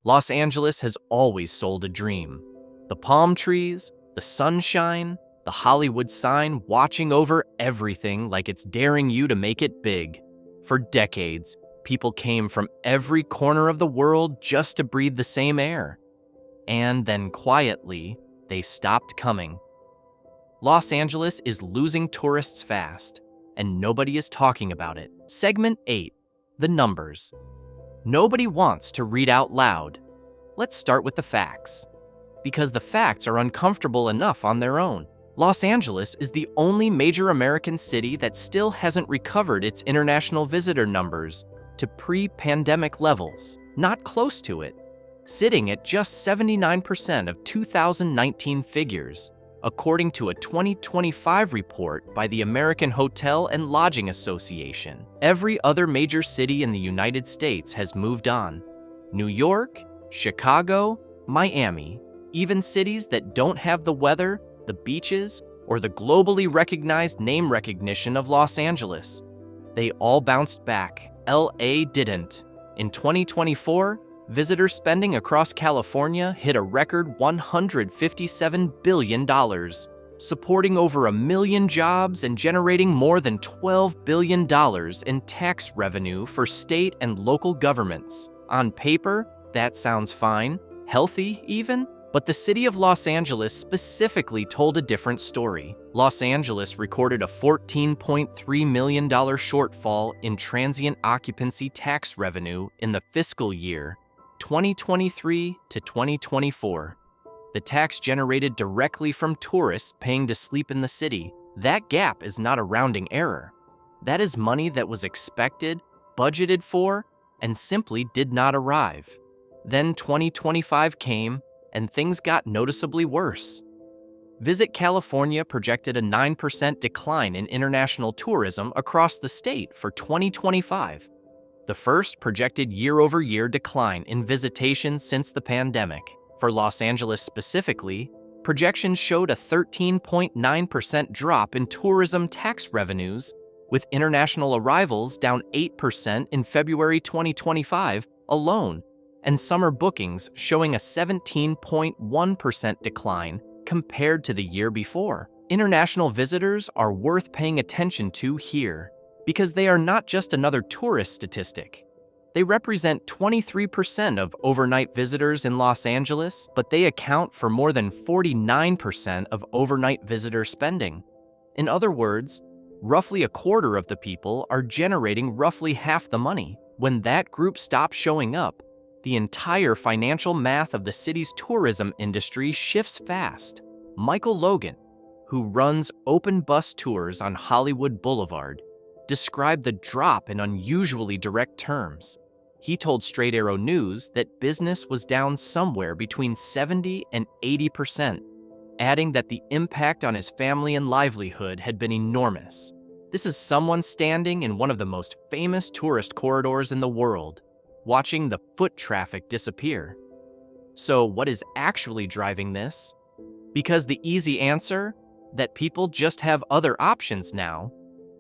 Los Angeles has always sold a dream. The palm trees, the sunshine, the Hollywood sign watching over everything like it's daring you to make it big. For decades, people came from every corner of the world just to breathe the same air. And then quietly, they stopped coming. Los Angeles is losing tourists fast, and nobody is talking about it. Segment 8. The numbers. Nobody wants to read out loud. Let's start with the facts. Because the facts are uncomfortable enough on their own. Los Angeles is the only major American city that still hasn't recovered its international visitor numbers to pre-pandemic levels, not close to it, sitting at just 79% of 2019 figures, according to a 2025 report by the American Hotel and Lodging Association. Every other major city in the United States has moved on. New York, Chicago, Miami, even cities that don't have the weather, the beaches, or the globally recognized name recognition of Los Angeles. They all bounced back. LA didn't. In 2024, visitor spending across California hit a record $157 billion, supporting over 1 million jobs and generating more than $12 billion in tax revenue for state and local governments. On paper, that sounds fine, healthy even, but the city of Los Angeles specifically told a different story. Los Angeles recorded a $14.3 million shortfall in transient occupancy tax revenue in the fiscal year 2023 to 2024. The tax generated directly from tourists paying to sleep in the city. That gap is not a rounding error. That is money that was expected, budgeted for, and simply did not arrive. Then 2025 came, and things got noticeably worse. Visit California projected a 9% decline in international tourism across the state for 2025, the first projected year-over-year decline in visitation since the pandemic. For Los Angeles specifically, projections showed a 13.9% drop in tourism tax revenues, with international arrivals down 8% in February 2025 alone, and summer bookings showing a 17.1% decline compared to the year before. International visitors are worth paying attention to here because they are not just another tourist statistic. They represent 23% of overnight visitors in Los Angeles, but they account for more than 49% of overnight visitor spending. In other words, roughly a quarter of the people are generating roughly half the money. When that group stops showing up, the entire financial math of the city's tourism industry shifts fast. Michael Logan, who runs open bus tours on Hollywood Boulevard, described the drop in unusually direct terms. He told Straight Arrow News that business was down somewhere between 70 and 80%, adding that the impact on his family and livelihood had been enormous. This is someone standing in one of the most famous tourist corridors in the world, watching the foot traffic disappear. So what is actually driving this? Because the easy answer, that people just have other options now,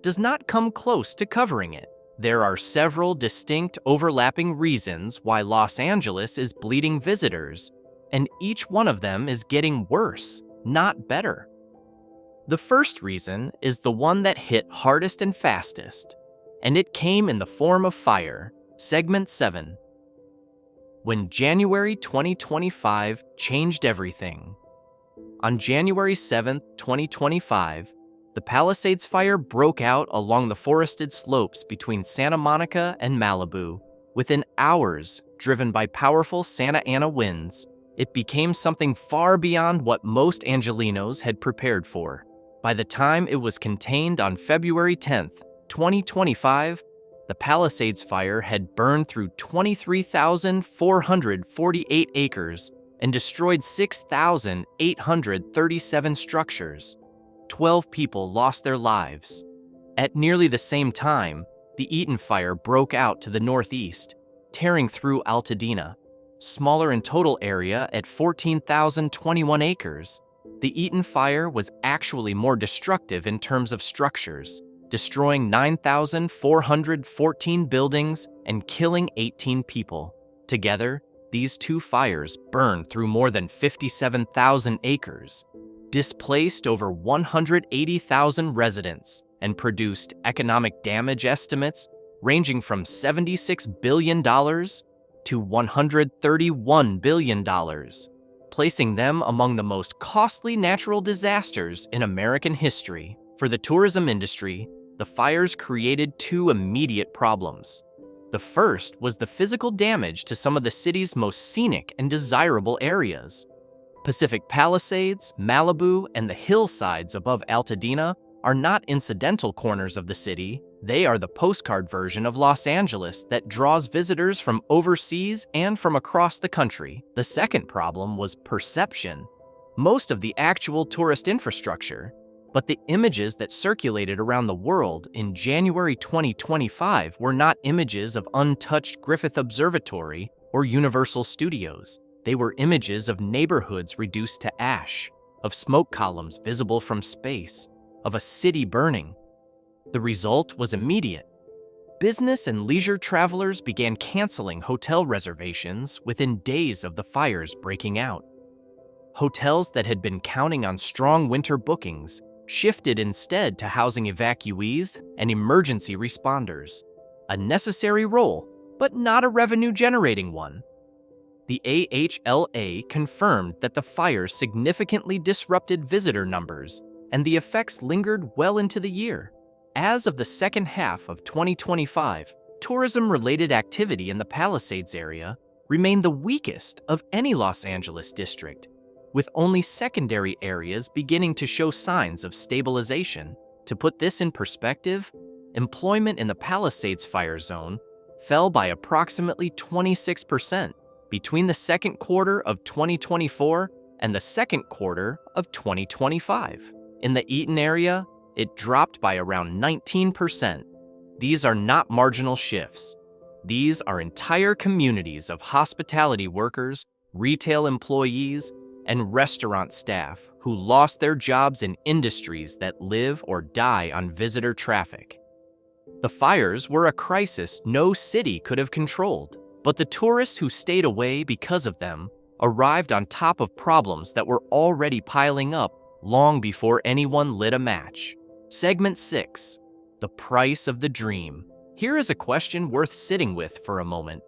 does not come close to covering it. There are several distinct overlapping reasons why Los Angeles is bleeding visitors, and each one of them is getting worse, not better. The first reason is the one that hit hardest and fastest, and it came in the form of fire. Segment 7. When January 2025 changed everything. On January 7, 2025, the Palisades Fire broke out along the forested slopes between Santa Monica and Malibu. Within hours, driven by powerful Santa Ana winds, it became something far beyond what most Angelenos had prepared for. By the time it was contained on February 10, 2025, the Palisades Fire had burned through 23,448 acres and destroyed 6,837 structures. 12 people lost their lives. At nearly the same time, the Eaton Fire broke out to the northeast, tearing through Altadena. Smaller in total area at 14,021 acres, the Eaton Fire was actually more destructive in terms of structures, destroying 9,414 buildings and killing 18 people. Together, These two fires burned through more than 57,000 acres, displaced over 180,000 residents, and produced economic damage estimates ranging from $76 billion to $131 billion, placing them among the most costly natural disasters in American history. For the tourism industry, the fires created two immediate problems. The first was the physical damage to some of the city's most scenic and desirable areas. Pacific Palisades, Malibu, and the hillsides above Altadena are not incidental corners of the city. They are the postcard version of Los Angeles that draws visitors from overseas and from across the country. The second problem was perception. Most of the actual tourist infrastructure, but the images that circulated around the world in January 2025 were not images of untouched Griffith Observatory or Universal Studios. They were images of neighborhoods reduced to ash, of smoke columns visible from space, of a city burning. The result was immediate. Business and leisure travelers began canceling hotel reservations within days of the fires breaking out. Hotels that had been counting on strong winter bookings shifted instead to housing evacuees and emergency responders, a necessary role, but not a revenue-generating one. The AHLA confirmed that the fires significantly disrupted visitor numbers, and the effects lingered well into the year. As of the second half of 2025, tourism-related activity in the Palisades area remained the weakest of any Los Angeles district, with only secondary areas beginning to show signs of stabilization. To put this in perspective, employment in the Palisades fire zone fell by approximately 26% between the second quarter of 2024 and the second quarter of 2025. In the Eaton area, it dropped by around 19%. These are not marginal shifts. These are entire communities of hospitality workers, retail employees, and restaurant staff who lost their jobs in industries that live or die on visitor traffic. The fires were a crisis no city could have controlled, but the tourists who stayed away because of them arrived on top of problems that were already piling up long before anyone lit a match. Segment 6. The price of the dream. Here is a question worth sitting with for a moment.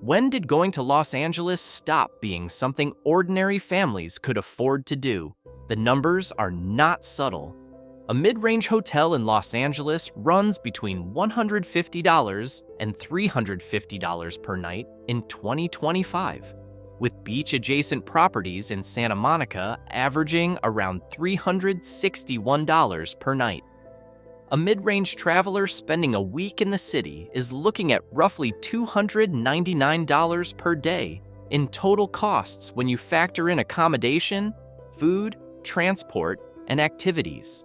When did going to Los Angeles stop being something ordinary families could afford to do? The numbers are not subtle. A mid-range hotel in Los Angeles runs between $150 and $350 per night in 2025, with beach-adjacent properties in Santa Monica averaging around $361 per night. A mid-range traveler spending a week in the city is looking at roughly $299 per day in total costs when you factor in accommodation, food, transport, and activities.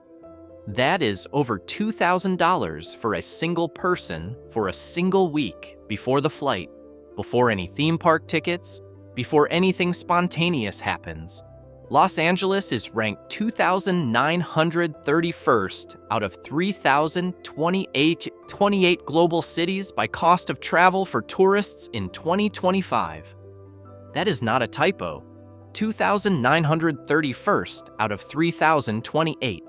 That is over $2,000 for a single person for a single week before the flight, before any theme park tickets, before anything spontaneous happens. Los Angeles is ranked 2,931st out of 3,028 global cities by cost of travel for tourists in 2025. That is not a typo. 2,931st out of 3,028.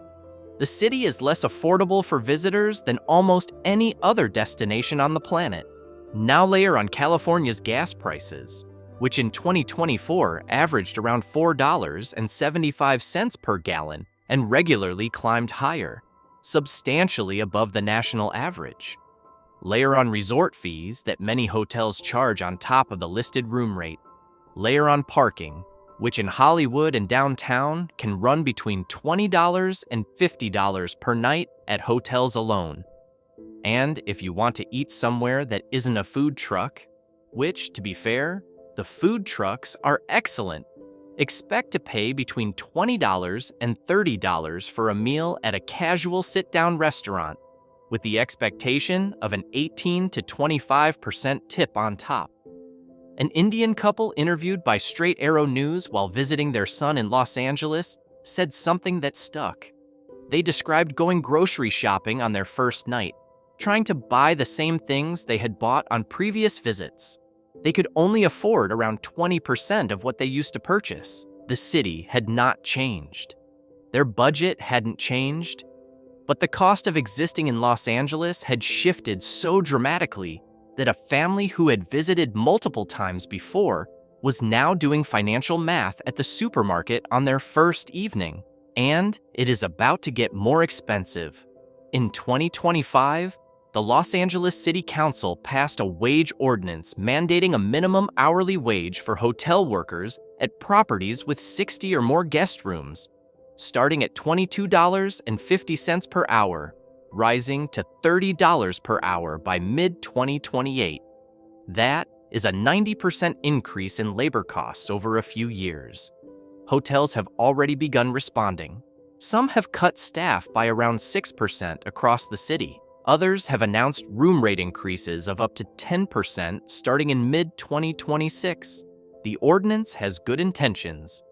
The city is less affordable for visitors than almost any other destination on the planet. Now layer on California's gas prices, which in 2024 averaged around $4.75 per gallon and regularly climbed higher, substantially above the national average. Layer on resort fees that many hotels charge on top of the listed room rate. Layer on parking, which in Hollywood and downtown can run between $20 and $50 per night at hotels alone. And if you want to eat somewhere that isn't a food truck, which, to be fair, the food trucks are excellent, expect to pay between $20 and $30 for a meal at a casual sit-down restaurant, with the expectation of an 18 to 25% tip on top. An Indian couple interviewed by Straight Arrow News while visiting their son in Los Angeles said something that stuck. They described going grocery shopping on their first night, trying to buy the same things they had bought on previous visits. They could only afford around 20% of what they used to purchase. The city had not changed. Their budget hadn't changed, but the cost of existing in Los Angeles had shifted so dramatically that a family who had visited multiple times before was now doing financial math at the supermarket on their first evening. And it is about to get more expensive. In 2025, the Los Angeles City Council passed a wage ordinance mandating a minimum hourly wage for hotel workers at properties with 60 or more guest rooms, starting at $22.50 per hour, rising to $30 per hour by mid-2028. That is a 90% increase in labor costs over a few years. Hotels have already begun responding. Some have cut staff by around 6% across the city. Others have announced room rate increases of up to 10% starting in mid-2026. The ordinance has good intentions,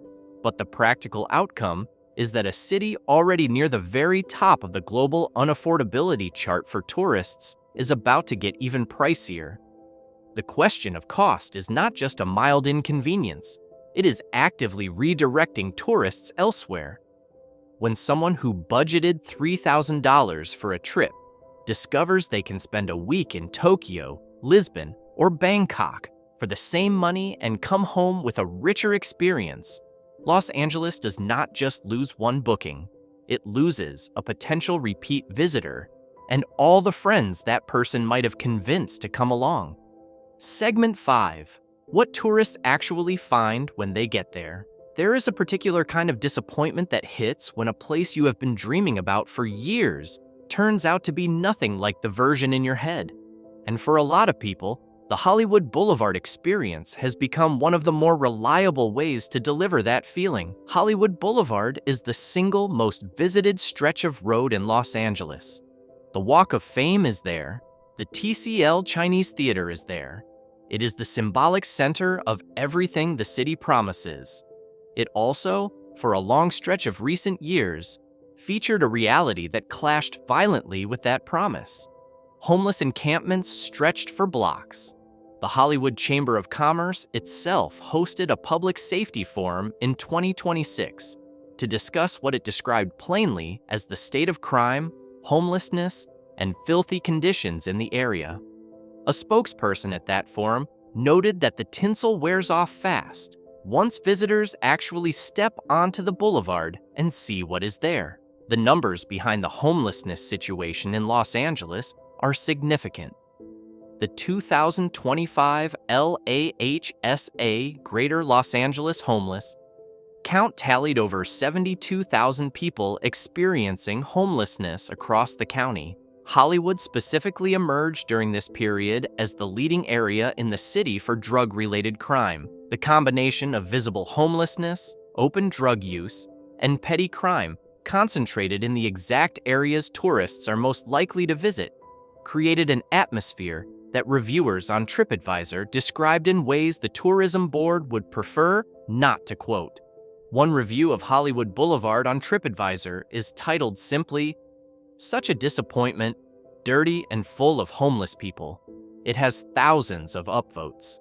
but the practical outcome is that a city already near the very top of the global unaffordability chart for tourists is about to get even pricier. The question of cost is not just a mild inconvenience, it is actively redirecting tourists elsewhere. When someone who budgeted $3,000 for a trip discovers they can spend a week in Tokyo, Lisbon, or Bangkok for the same money and come home with a richer experience, Los Angeles does not just lose one booking, it loses a potential repeat visitor and all the friends that person might have convinced to come along. Segment 5. What tourists actually find when they get there. There is a particular kind of disappointment that hits when a place you have been dreaming about for years turns out to be nothing like the version in your head. And for a lot of people, the Hollywood Boulevard experience has become one of the more reliable ways to deliver that feeling. Hollywood Boulevard is the single most visited stretch of road in Los Angeles. The Walk of Fame is there. The TCL Chinese Theater is there. It is the symbolic center of everything the city promises. It also, for a long stretch of recent years, featured a reality that clashed violently with that promise. Homeless encampments stretched for blocks. The Hollywood Chamber of Commerce itself hosted a public safety forum in 2026 to discuss what it described plainly as the state of crime, homelessness, and filthy conditions in the area. A spokesperson at that forum noted that the tinsel wears off fast once visitors actually step onto the boulevard and see what is there. The numbers behind the homelessness situation in Los Angeles are significant. The 2025 LAHSA Greater Los Angeles Homeless count tallied over 72,000 people experiencing homelessness across the county. Hollywood specifically emerged during this period as the leading area in the city for drug-related crime. The combination of visible homelessness, open drug use, and petty crime concentrated in the exact areas tourists are most likely to visit created an atmosphere that reviewers on TripAdvisor described in ways the tourism board would prefer not to quote. One review of Hollywood Boulevard on TripAdvisor is titled simply, "Such a disappointment, dirty and full of homeless people." It has thousands of upvotes.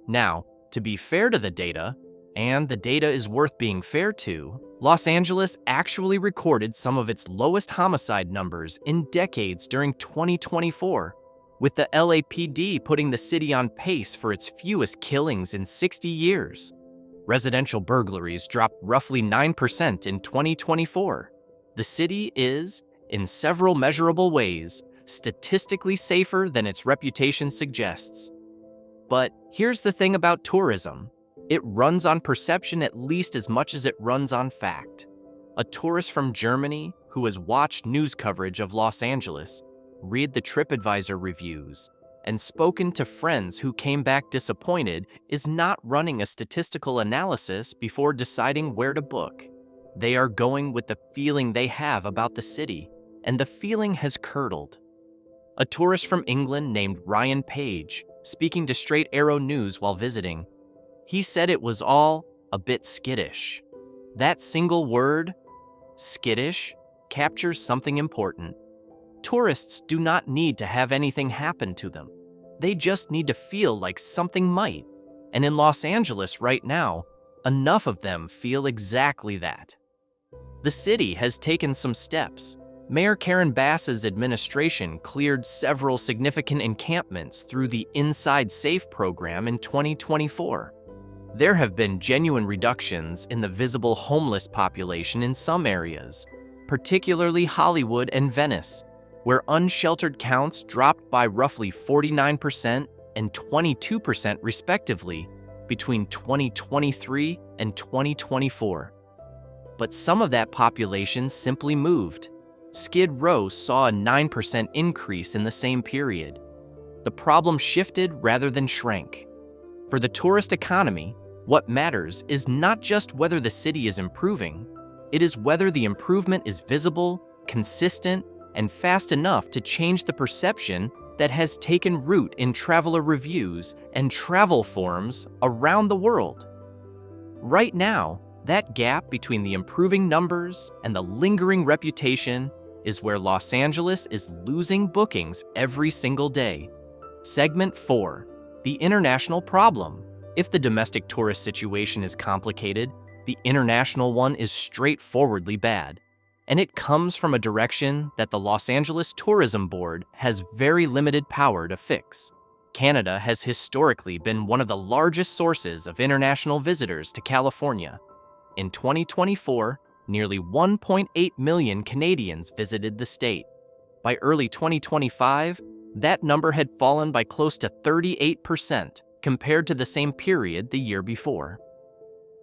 Now, to be fair to the data, and the data is worth being fair to, Los Angeles actually recorded some of its lowest homicide numbers in decades during 2024, with the LAPD putting the city on pace for its fewest killings in 60 years. Residential burglaries dropped roughly 9% in 2024. The city is, in several measurable ways, statistically safer than its reputation suggests. But here's the thing about tourism. It runs on perception at least as much as it runs on fact. A tourist from Germany who has watched news coverage of Los Angeles, read the TripAdvisor reviews, and spoken to friends who came back disappointed is not running a statistical analysis before deciding where to book. They are going with the feeling they have about the city, and the feeling has curdled. A tourist from England named Ryan Page, speaking to Straight Arrow News while visiting, he said it was all a bit skittish. That single word, skittish, captures something important. Tourists do not need to have anything happen to them. They just need to feel like something might. And in Los Angeles right now, enough of them feel exactly that. The city has taken some steps. Mayor Karen Bass's administration cleared several significant encampments through the Inside Safe program in 2024. There have been genuine reductions in the visible homeless population in some areas, particularly Hollywood and Venice, where unsheltered counts dropped by roughly 49% and 22% respectively between 2023 and 2024. But some of that population simply moved. Skid Row saw a 9% increase in the same period. The problem shifted rather than shrank. For the tourist economy, what matters is not just whether the city is improving, it is whether the improvement is visible, consistent, and fast enough to change the perception that has taken root in traveler reviews and travel forums around the world. Right now, that gap between the improving numbers and the lingering reputation is where Los Angeles is losing bookings every single day. Segment 4. The international problem. If the domestic tourist situation is complicated, the international one is straightforwardly bad. And it comes from a direction that the Los Angeles Tourism Board has very limited power to fix. Canada has historically been one of the largest sources of international visitors to California. In 2024, nearly 1.8 million Canadians visited the state. By early 2025, that number had fallen by close to 38% compared to the same period the year before.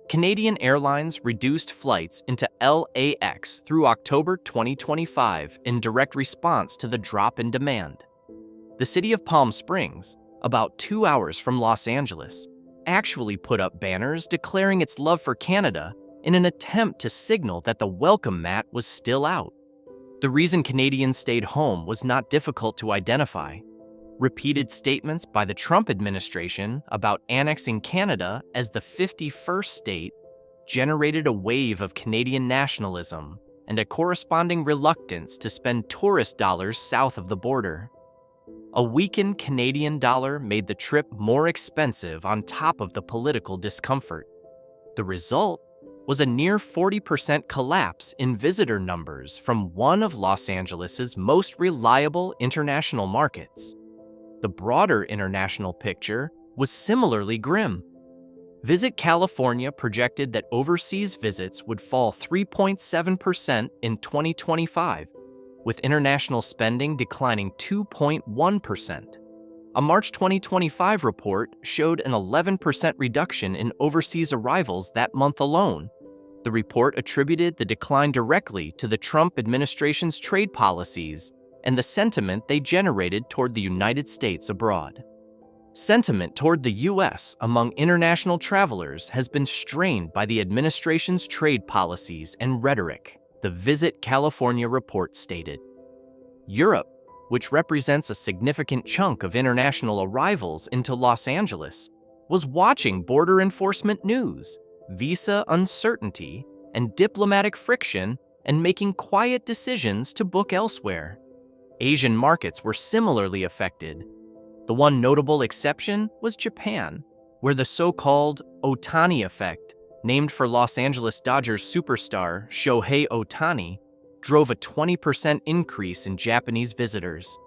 Canadian Airlines reduced flights into LAX through October 2025 in direct response to the drop in demand. The city of Palm Springs, about 2 hours from Los Angeles, actually put up banners declaring its love for Canada in an attempt to signal that the welcome mat was still out. The reason Canadians stayed home was not difficult to identify. Repeated statements by the Trump administration about annexing Canada as the 51st state generated a wave of Canadian nationalism and a corresponding reluctance to spend tourist dollars south of the border. A weakened Canadian dollar made the trip more expensive on top of the political discomfort. The result was a near 40% collapse in visitor numbers from one of Los Angeles's most reliable international markets. The broader international picture was similarly grim. Visit California projected that overseas visits would fall 3.7% in 2025, with international spending declining 2.1%. A March 2025 report showed an 11% reduction in overseas arrivals that month alone. The report attributed the decline directly to the Trump administration's trade policies and the sentiment they generated toward the United States abroad. Sentiment toward the U.S. among international travelers has been strained by the administration's trade policies and rhetoric, the Visit California report stated. Europe, which represents a significant chunk of international arrivals into Los Angeles, was watching border enforcement news, visa uncertainty, and diplomatic friction and making quiet decisions to book elsewhere. Asian markets were similarly affected. The one notable exception was Japan, where the so-called Ohtani effect, named for Los Angeles Dodgers superstar Shohei Ohtani, drove a 20% increase in Japanese visitors.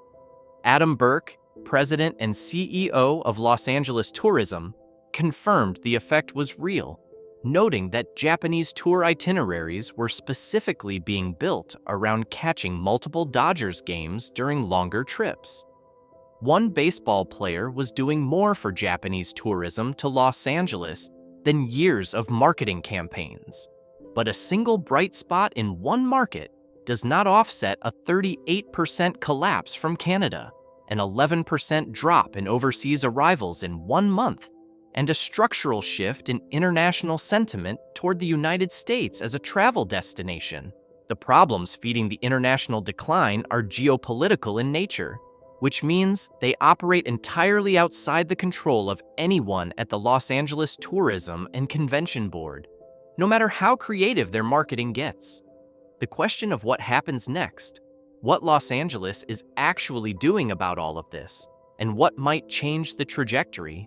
Adam Burke, president and CEO of Los Angeles Tourism, confirmed the effect was real, noting that Japanese tour itineraries were specifically being built around catching multiple Dodgers games during longer trips. One baseball player was doing more for Japanese tourism to Los Angeles than years of marketing campaigns. But a single bright spot in one market does not offset a 38% collapse from Canada, an 11% drop in overseas arrivals in 1 month, and a structural shift in international sentiment toward the United States as a travel destination. The problems feeding the international decline are geopolitical in nature, which means they operate entirely outside the control of anyone at the Los Angeles Tourism and Convention Board, no matter how creative their marketing gets. The question of what happens next, what Los Angeles is actually doing about all of this, and what might change the trajectory,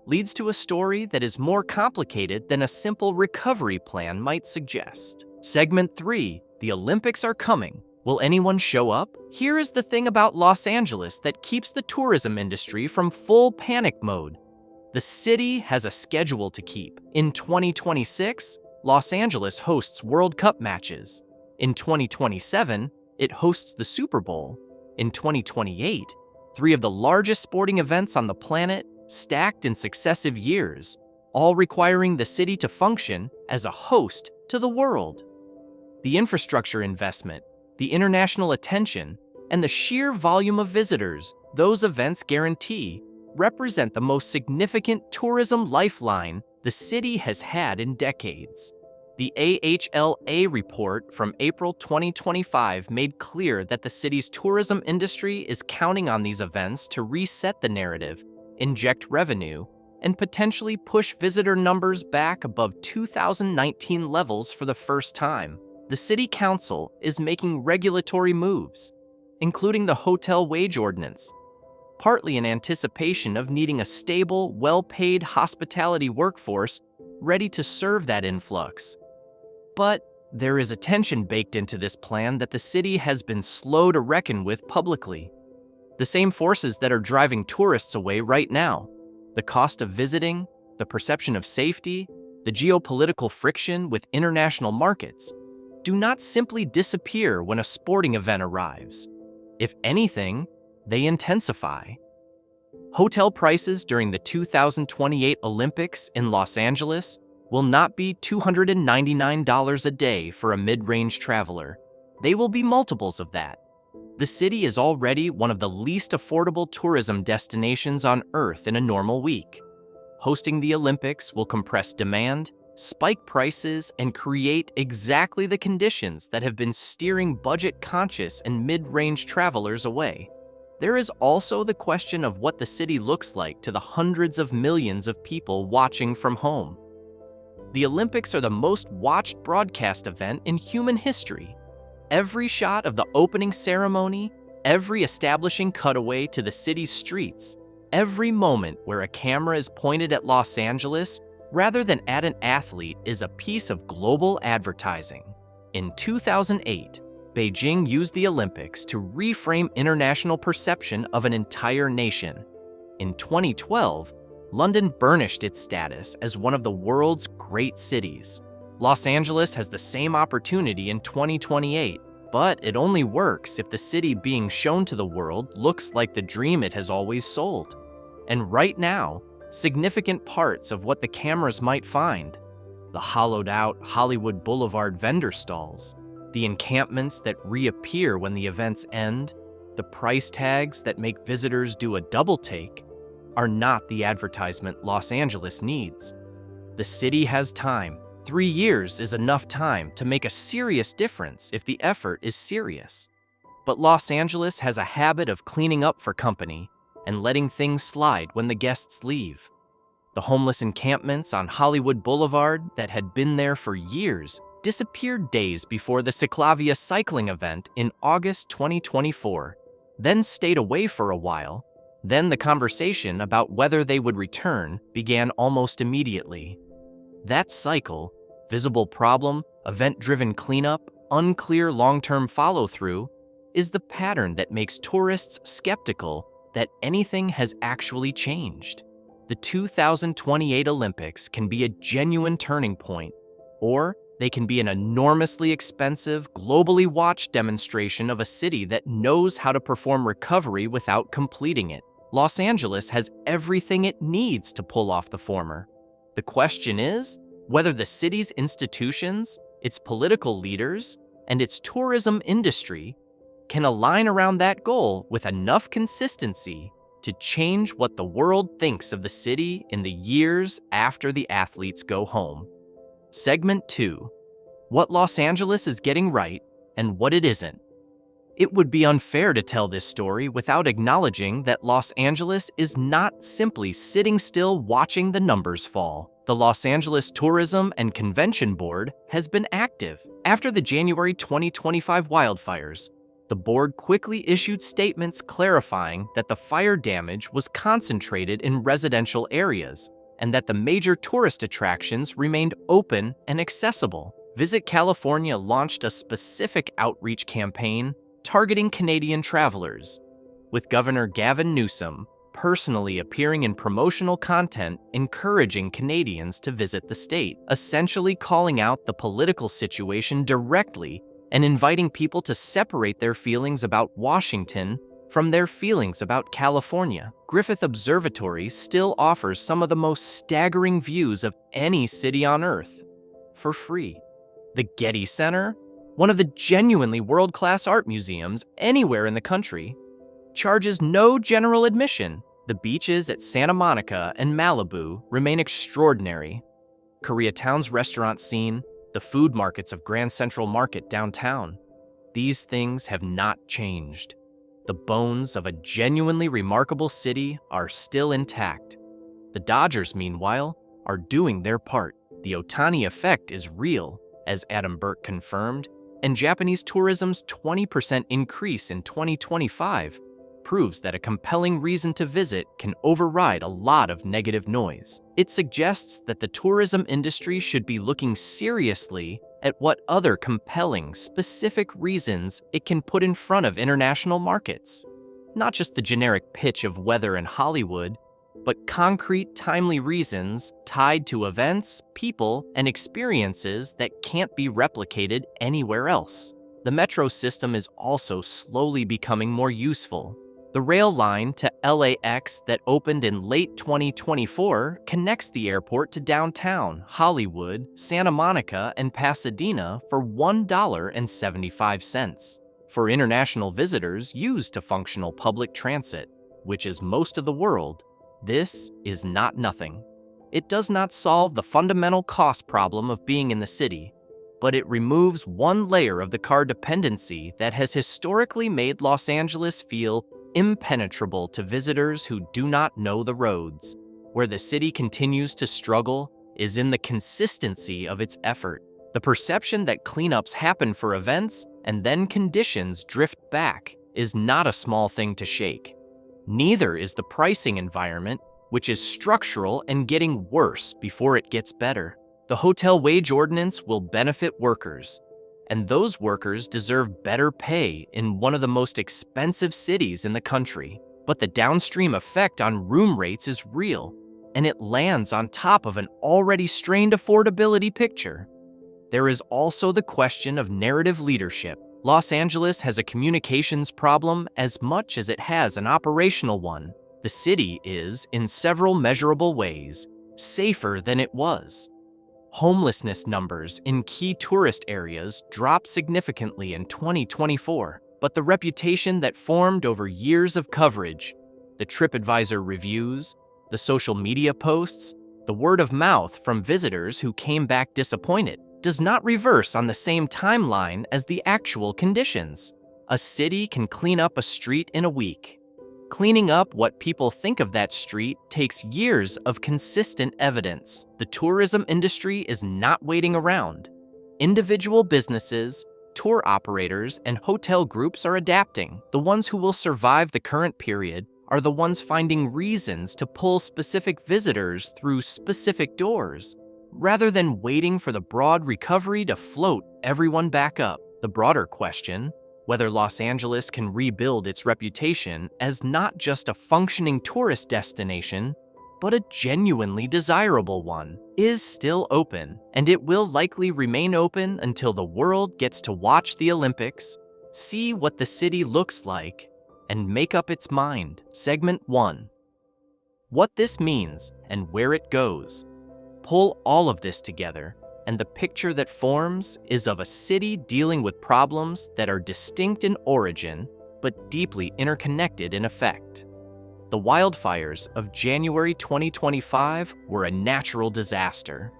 leads to a story that is more complicated than a simple recovery plan might suggest. Segment 3, the Olympics are coming. Will anyone show up? Here is the thing about Los Angeles that keeps the tourism industry from full panic mode. The city has a schedule to keep. In 2026, Los Angeles hosts World Cup matches. In 2027, it hosts the Super Bowl. In 2028, 3 of the largest sporting events on the planet stacked in successive years, all requiring the city to function as a host to the world. The infrastructure investment, the international attention, and the sheer volume of visitors those events guarantee represent the most significant tourism lifeline the city has had in decades. The AHLA report from April 2025 made clear that the city's tourism industry is counting on these events to reset the narrative, inject revenue, and potentially push visitor numbers back above 2019 levels for the first time. The city council is making regulatory moves, including the hotel wage ordinance, partly in anticipation of needing a stable, well-paid hospitality workforce ready to serve that influx. But there is a tension baked into this plan that the city has been slow to reckon with publicly. The same forces that are driving tourists away right now, the cost of visiting, the perception of safety, the geopolitical friction with international markets, do not simply disappear when a sporting event arrives. If anything, they intensify. Hotel prices during the 2028 Olympics in Los Angeles will not be $299 a day for a mid-range traveler. They will be multiples of that. The city is already one of the least affordable tourism destinations on Earth in a normal week. Hosting the Olympics will compress demand, spike prices, and create exactly the conditions that have been steering budget-conscious and mid-range travelers away. There is also the question of what the city looks like to the hundreds of millions of people watching from home. The Olympics are the most watched broadcast event in human history. Every shot of the opening ceremony, every establishing cutaway to the city's streets, every moment where a camera is pointed at Los Angeles rather than at an athlete is a piece of global advertising. In 2008, Beijing used the Olympics to reframe international perception of an entire nation. In 2012, London burnished its status as one of the world's great cities. Los Angeles has the same opportunity in 2028, but it only works if the city being shown to the world looks like the dream it has always sold. And right now, significant parts of what the cameras might find, the hollowed-out Hollywood Boulevard vendor stalls, the encampments that reappear when the events end, the price tags that make visitors do a double take, are not the advertisement Los Angeles needs. The city has time. 3 years is enough time to make a serious difference if the effort is serious. But Los Angeles has a habit of cleaning up for company and letting things slide when the guests leave. The homeless encampments on Hollywood Boulevard that had been there for years disappeared days before the Ciclavia cycling event in August 2024, then stayed away for a while. Then the conversation about whether they would return began almost immediately. That cycle, visible problem, event-driven cleanup, unclear long-term follow-through, is the pattern that makes tourists skeptical that anything has actually changed. The 2028 Olympics can be a genuine turning point, or they can be an enormously expensive, globally watched demonstration of a city that knows how to perform recovery without completing it. Los Angeles has everything it needs to pull off the former. The question is whether the city's institutions, its political leaders, and its tourism industry can align around that goal with enough consistency to change what the world thinks of the city in the years after the athletes go home. Segment 2. What Los Angeles is getting right and what it isn't. It would be unfair to tell this story without acknowledging that Los Angeles is not simply sitting still watching the numbers fall. The Los Angeles Tourism and Convention Board has been active. After the January 2025 wildfires, The board quickly issued statements clarifying that the fire damage was concentrated in residential areas and that the major tourist attractions remained open and accessible. Visit California launched a specific outreach campaign targeting Canadian travelers, with Governor Gavin Newsom personally appearing in promotional content encouraging Canadians to visit the state, essentially calling out the political situation directly and inviting people to separate their feelings about Washington from their feelings about California. Griffith Observatory still offers some of the most staggering views of any city on Earth for free. The Getty Center, one of the genuinely world-class art museums anywhere in the country, charges no general admission. The beaches at Santa Monica and Malibu remain extraordinary. Koreatown's restaurant scene, the food markets of Grand Central Market downtown, these things have not changed. The bones of a genuinely remarkable city are still intact. The Dodgers, meanwhile, are doing their part. The Ohtani effect is real, as Adam Burke confirmed, and Japanese tourism's 20% increase in 2025 proves that a compelling reason to visit can override a lot of negative noise. It suggests that the tourism industry should be looking seriously at what other compelling, specific reasons it can put in front of international markets. Not just the generic pitch of weather and Hollywood, but concrete, timely reasons tied to events, people, and experiences that can't be replicated anywhere else. The metro system is also slowly becoming more useful. The rail line to LAX that opened in late 2024 connects the airport to downtown, Hollywood, Santa Monica, and Pasadena for $1.75. For international visitors used to functional public transit, which is most of the world, this is not nothing. It does not solve the fundamental cost problem of being in the city, but it removes one layer of the car dependency that has historically made Los Angeles feel impenetrable to visitors who do not know the roads. Where the city continues to struggle is in the consistency of its effort. The perception that cleanups happen for events and then conditions drift back is not a small thing to shake. Neither is the pricing environment, which is structural and getting worse before it gets better. The hotel wage ordinance will benefit workers, and those workers deserve better pay in one of the most expensive cities in the country. But the downstream effect on room rates is real, and it lands on top of an already strained affordability picture. There is also the question of narrative leadership. Los Angeles has a communications problem as much as it has an operational one. The city is, in several measurable ways, safer than it was. Homelessness numbers in key tourist areas dropped significantly in 2024, but the reputation that formed over years of coverage, the TripAdvisor reviews, the social media posts, the word of mouth from visitors who came back disappointed, does not reverse on the same timeline as the actual conditions. A city can clean up a street in a week. Cleaning up what people think of that street takes years of consistent evidence. The tourism industry is not waiting around. Individual businesses, tour operators, and hotel groups are adapting. The ones who will survive the current period are the ones finding reasons to pull specific visitors through specific doors, rather than waiting for the broad recovery to float everyone back up. The broader question, whether Los Angeles can rebuild its reputation as not just a functioning tourist destination, but a genuinely desirable one, is still open, and it will likely remain open until the world gets to watch the Olympics, see what the city looks like, and make up its mind. Segment 1. What this means and where it goes. Pull all of this together, and the picture that forms is of a city dealing with problems that are distinct in origin, but deeply interconnected in effect. The wildfires of January 2025 were a natural disaster.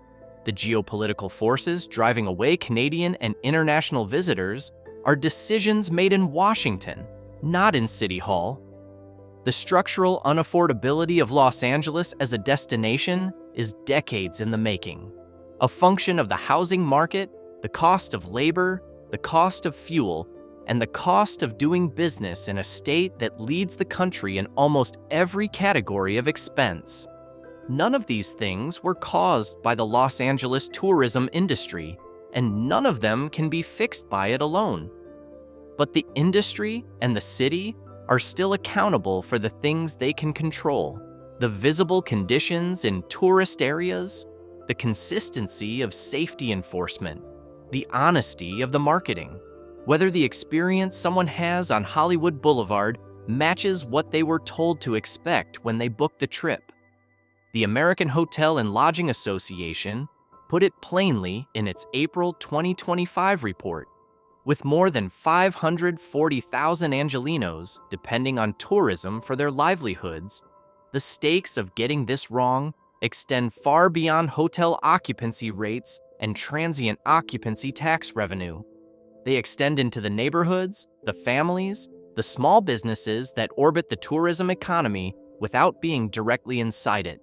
The geopolitical forces driving away Canadian and international visitors are decisions made in Washington, not in City Hall. The structural unaffordability of Los Angeles as a destination is decades in the making. A function of the housing market, the cost of labor, the cost of fuel, and the cost of doing business in a state that leads the country in almost every category of expense. None of these things were caused by the Los Angeles tourism industry, and none of them can be fixed by it alone. But the industry and the city are still accountable for the things they can control: the visible conditions in tourist areas, the consistency of safety enforcement, the honesty of the marketing, whether the experience someone has on Hollywood Boulevard matches what they were told to expect when they booked the trip. The American Hotel and Lodging Association put it plainly in its April 2025 report. With more than 540,000 Angelenos depending on tourism for their livelihoods, the stakes of getting this wrong extend far beyond hotel occupancy rates and transient occupancy tax revenue. They extend into the neighborhoods, the families, the small businesses that orbit the tourism economy without being directly inside it.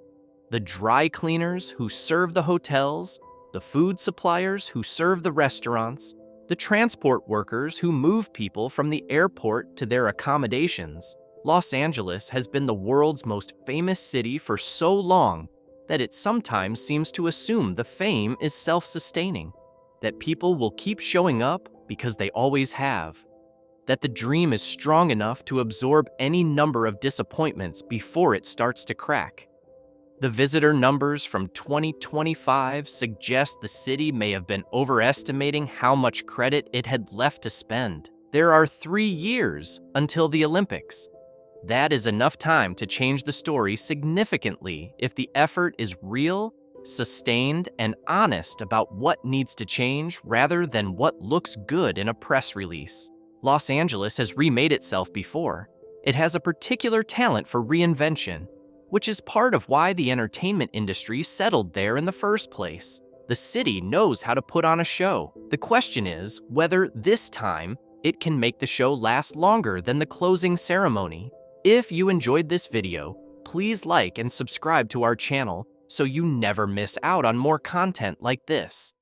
The dry cleaners who serve the hotels, the food suppliers who serve the restaurants, the transport workers who move people from the airport to their accommodations. Los Angeles has been the world's most famous city for so long that it sometimes seems to assume the fame is self-sustaining, that people will keep showing up because they always have, that the dream is strong enough to absorb any number of disappointments before it starts to crack. The visitor numbers from 2025 suggest the city may have been overestimating how much credit it had left to spend. There are 3 years until the Olympics. That is enough time to change the story significantly if the effort is real, sustained, and honest about what needs to change rather than what looks good in a press release. Los Angeles has remade itself before. It has a particular talent for reinvention, which is part of why the entertainment industry settled there in the first place. The city knows how to put on a show. The question is whether this time it can make the show last longer than the closing ceremony. If you enjoyed this video, please like and subscribe to our channel so you never miss out on more content like this.